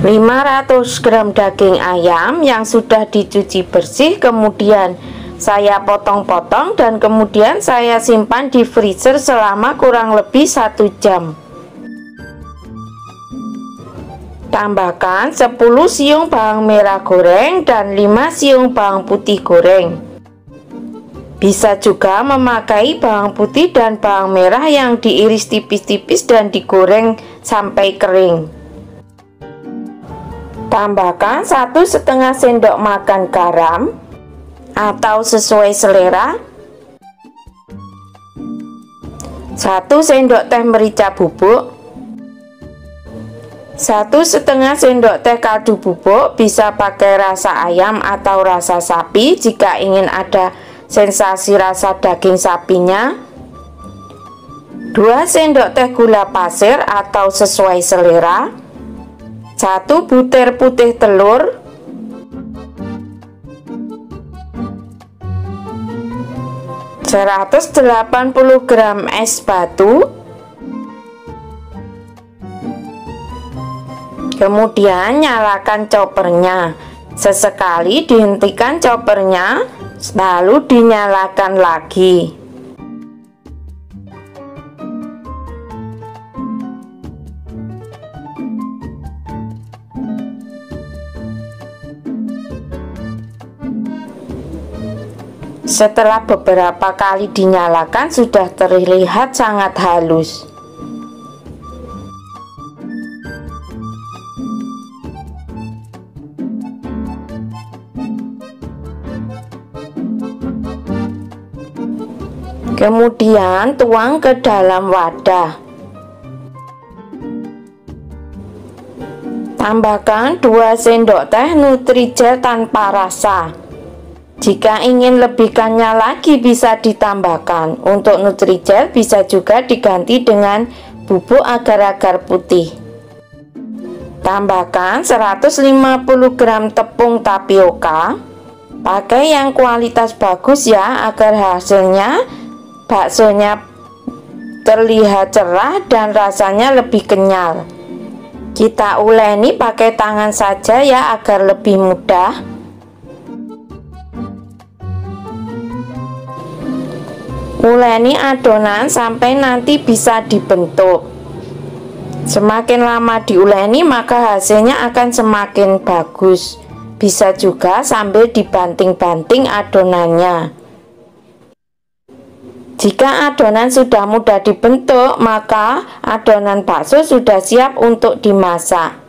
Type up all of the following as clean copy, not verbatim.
500 gram daging ayam yang sudah dicuci bersih, kemudian saya potong-potong dan kemudian saya simpan di freezer selama kurang lebih 1 jam. Tambahkan 10 siung bawang merah goreng dan 5 siung bawang putih goreng. Bisa juga memakai bawang putih dan bawang merah yang diiris tipis-tipis dan digoreng sampai kering. Tambahkan 1,5 sendok makan garam atau sesuai selera, 1 sendok teh merica bubuk, 1,5 sendok teh kaldu bubuk, bisa pakai rasa ayam atau rasa sapi jika ingin ada sensasi rasa daging sapinya, 2 sendok teh gula pasir atau sesuai selera, 1 butir putih telur, 180 gram es batu, kemudian nyalakan choppernya. Sesekali dihentikan choppernya, lalu dinyalakan lagi. Setelah beberapa kali dinyalakan, sudah terlihat sangat halus. Kemudian tuang ke dalam wadah. Tambahkan 2 sendok teh Nutrijel tanpa rasa. Jika ingin lebih kenyal lagi bisa ditambahkan. Untuk Nutrijel bisa juga diganti dengan bubuk agar-agar putih. Tambahkan 150 gram tepung tapioka. Pakai yang kualitas bagus ya, agar hasilnya baksonya terlihat cerah dan rasanya lebih kenyal. Kita uleni pakai tangan saja ya, agar lebih mudah. Uleni adonan sampai nanti bisa dibentuk. Semakin lama diuleni maka hasilnya akan semakin bagus. Bisa juga sambil dibanting-banting adonannya. Jika adonan sudah mudah dibentuk, maka adonan bakso sudah siap untuk dimasak.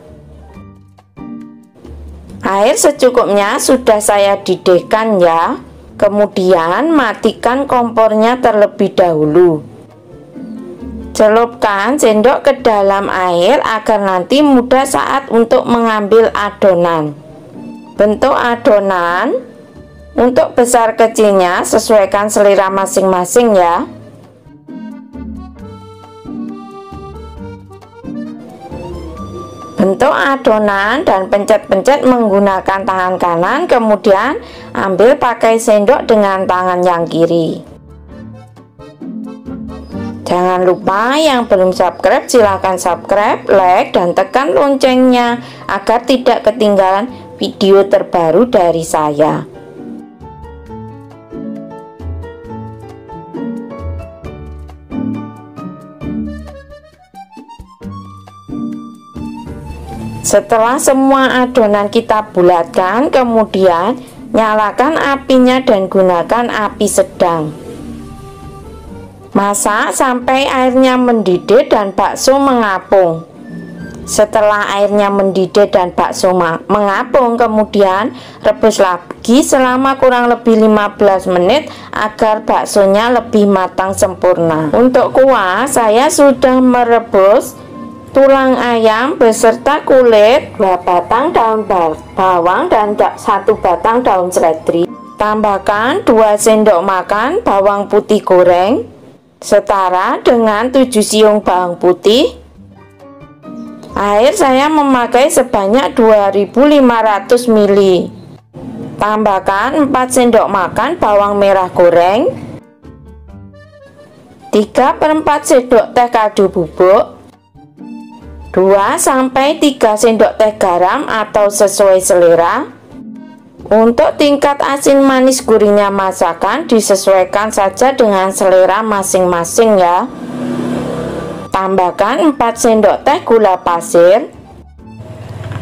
Air secukupnya sudah saya didihkan ya. Kemudian matikan kompornya terlebih dahulu. Celupkan sendok ke dalam air agar nanti mudah saat untuk mengambil adonan. Bentuk adonan untuk besar kecilnya sesuaikan selera masing-masing ya. Bentuk adonan dan pencet-pencet menggunakan tangan kanan, kemudian ambil pakai sendok dengan tangan yang kiri. Jangan lupa yang belum subscribe silahkan subscribe, like, dan tekan loncengnya agar tidak ketinggalan video terbaru dari saya. Setelah semua adonan kita bulatkan, kemudian nyalakan apinya dan gunakan api sedang. Masak sampai airnya mendidih dan bakso mengapung. Setelah airnya mendidih dan bakso mengapung, kemudian rebus lagi selama kurang lebih 15 menit agar baksonya lebih matang sempurna. Untuk kuah, saya sudah merebus tulang ayam beserta kulit, 2 batang daun bawang dan 1 batang daun seledri. Tambahkan 2 sendok makan bawang putih goreng setara dengan 7 siung bawang putih. Air saya memakai sebanyak 2500 ml. Tambahkan 4 sendok makan bawang merah goreng, 3/4 sendok teh kaldu bubuk, 2-3 sendok teh garam atau sesuai selera. Untuk tingkat asin manis gurihnya masakan disesuaikan saja dengan selera masing-masing ya. Tambahkan 4 sendok teh gula pasir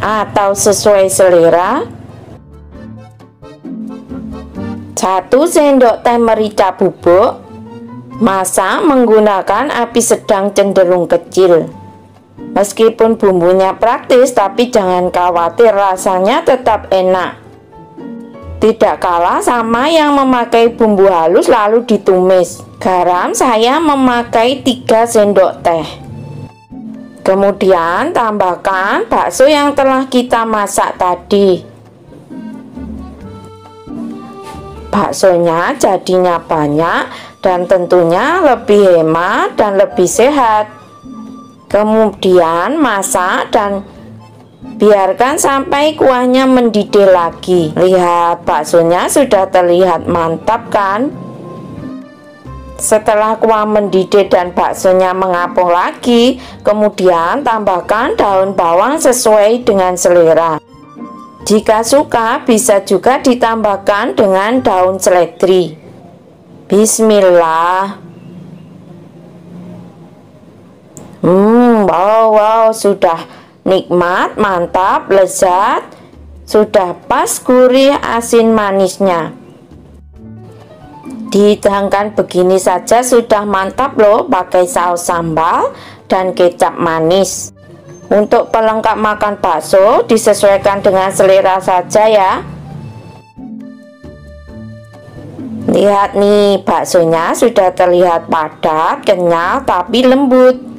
atau sesuai selera, 1 sendok teh merica bubuk. Masak menggunakan api sedang cenderung kecil. Meskipun bumbunya praktis, tapi jangan khawatir, rasanya tetap enak. Tidak kalah sama yang memakai bumbu halus lalu ditumis. Garam saya memakai 3 sendok teh. Kemudian tambahkan bakso yang telah kita masak tadi. Baksonya jadinya banyak dan tentunya lebih hemat dan lebih sehat. Kemudian masak dan biarkan sampai kuahnya mendidih lagi. Lihat, baksonya sudah terlihat mantap kan? Setelah kuah mendidih dan baksonya mengapung lagi, kemudian tambahkan daun bawang sesuai dengan selera. Jika suka, bisa juga ditambahkan dengan daun seledri. Bismillah. Wow, sudah nikmat, mantap, lezat, sudah pas gurih asin manisnya. Dihidangkan begini saja sudah mantap loh, pakai saus sambal dan kecap manis. Untuk pelengkap makan bakso disesuaikan dengan selera saja ya. Lihat nih, baksonya sudah terlihat padat, kenyal, tapi lembut.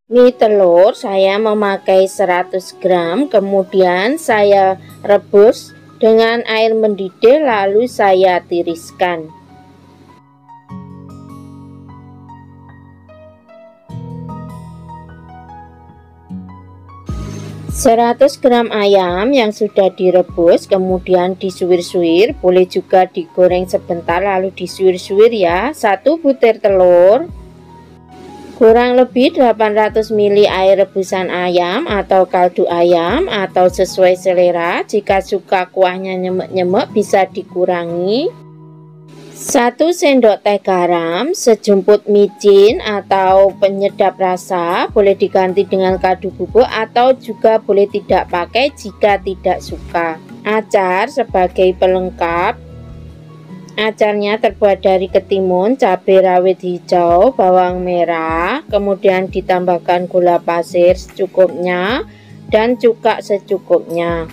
Mie telur saya memakai 100 gram, kemudian saya rebus dengan air mendidih lalu saya tiriskan. Seratus gram ayam yang sudah direbus kemudian disuir-suir, boleh juga digoreng sebentar lalu disuir-suir ya. 1 butir telur, kurang lebih 800 ml air rebusan ayam atau kaldu ayam atau sesuai selera. Jika suka kuahnya nyemek-nyemek bisa dikurangi. 1 sendok teh garam, sejumput micin atau penyedap rasa, boleh diganti dengan kaldu bubuk atau juga boleh tidak pakai jika tidak suka. Acar sebagai pelengkap. Acarnya terbuat dari ketimun, cabai rawit hijau, bawang merah, kemudian ditambahkan gula pasir secukupnya dan cuka secukupnya.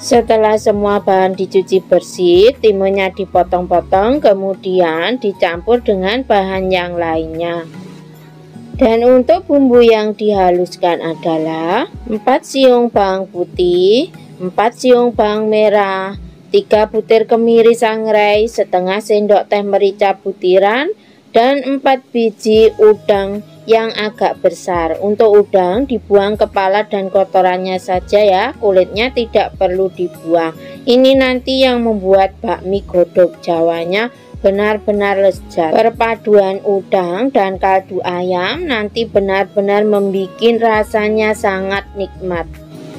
Setelah semua bahan dicuci bersih, timunnya dipotong-potong, kemudian dicampur dengan bahan yang lainnya. Dan untuk bumbu yang dihaluskan adalah 4 siung bawang putih, 4 siung bawang merah, 3 butir kemiri sangrai, setengah sendok teh merica butiran, dan 4 biji udang yang agak besar. Untuk udang dibuang kepala dan kotorannya saja ya, kulitnya tidak perlu dibuang. Ini nanti yang membuat bakmi godok Jawanya benar-benar lezat. Perpaduan udang dan kaldu ayam nanti benar-benar membuat rasanya sangat nikmat.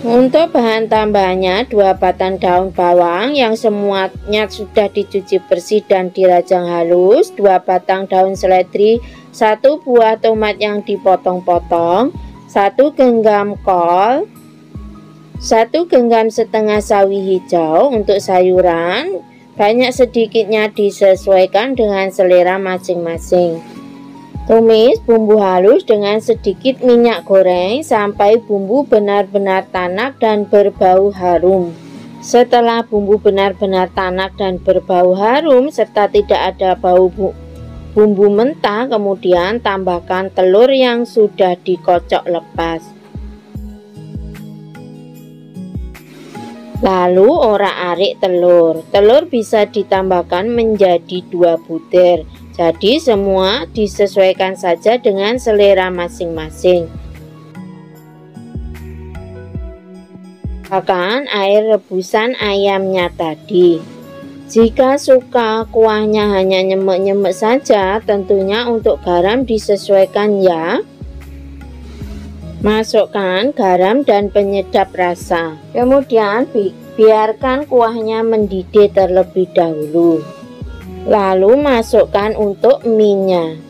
Untuk bahan tambahannya 2 batang daun bawang yang semuanya sudah dicuci bersih dan dirajang halus, 2 batang daun seledri, 1 buah tomat yang dipotong-potong, 1 genggam kol, 1 genggam setengah sawi hijau. Untuk sayuran banyak sedikitnya disesuaikan dengan selera masing-masing. Tumis bumbu halus dengan sedikit minyak goreng sampai bumbu benar-benar tanak dan berbau harum. Setelah bumbu benar-benar tanak dan berbau harum serta tidak ada bau bumbu mentah, kemudian tambahkan telur yang sudah dikocok lepas. Lalu orak-arik telur. Telur bisa ditambahkan menjadi 2 butir. Jadi semua disesuaikan saja dengan selera masing-masing. Tambahkan air rebusan ayamnya tadi. Jika suka kuahnya hanya nyemek-nyemek saja, tentunya untuk garam disesuaikan ya. Masukkan garam dan penyedap rasa. Kemudian biarkan kuahnya mendidih terlebih dahulu. Lalu masukkan untuk mie-nya,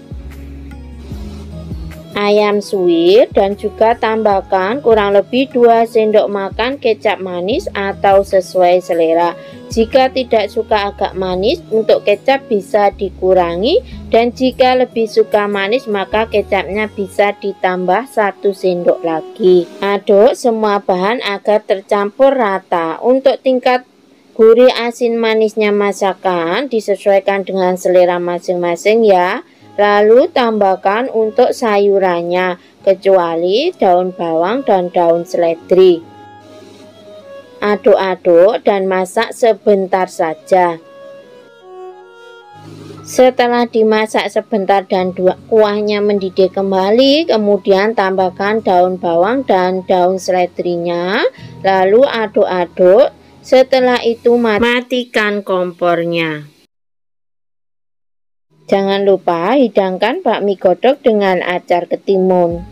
ayam suwir, dan juga tambahkan kurang lebih 2 sendok makan kecap manis atau sesuai selera. Jika tidak suka agak manis, untuk kecap bisa dikurangi, dan jika lebih suka manis maka kecapnya bisa ditambah 1 sendok lagi. Aduk semua bahan agar tercampur rata. Untuk tingkat gurih asin manisnya masakan disesuaikan dengan selera masing-masing ya. Lalu tambahkan untuk sayurannya, kecuali daun bawang dan daun seledri. Aduk-aduk dan masak sebentar saja. Setelah dimasak sebentar dan kuahnya mendidih kembali, kemudian tambahkan daun bawang dan daun seledrinya. Lalu aduk-aduk. Setelah itu matikan kompornya. Jangan lupa hidangkan bakmi godok dengan acar ketimun.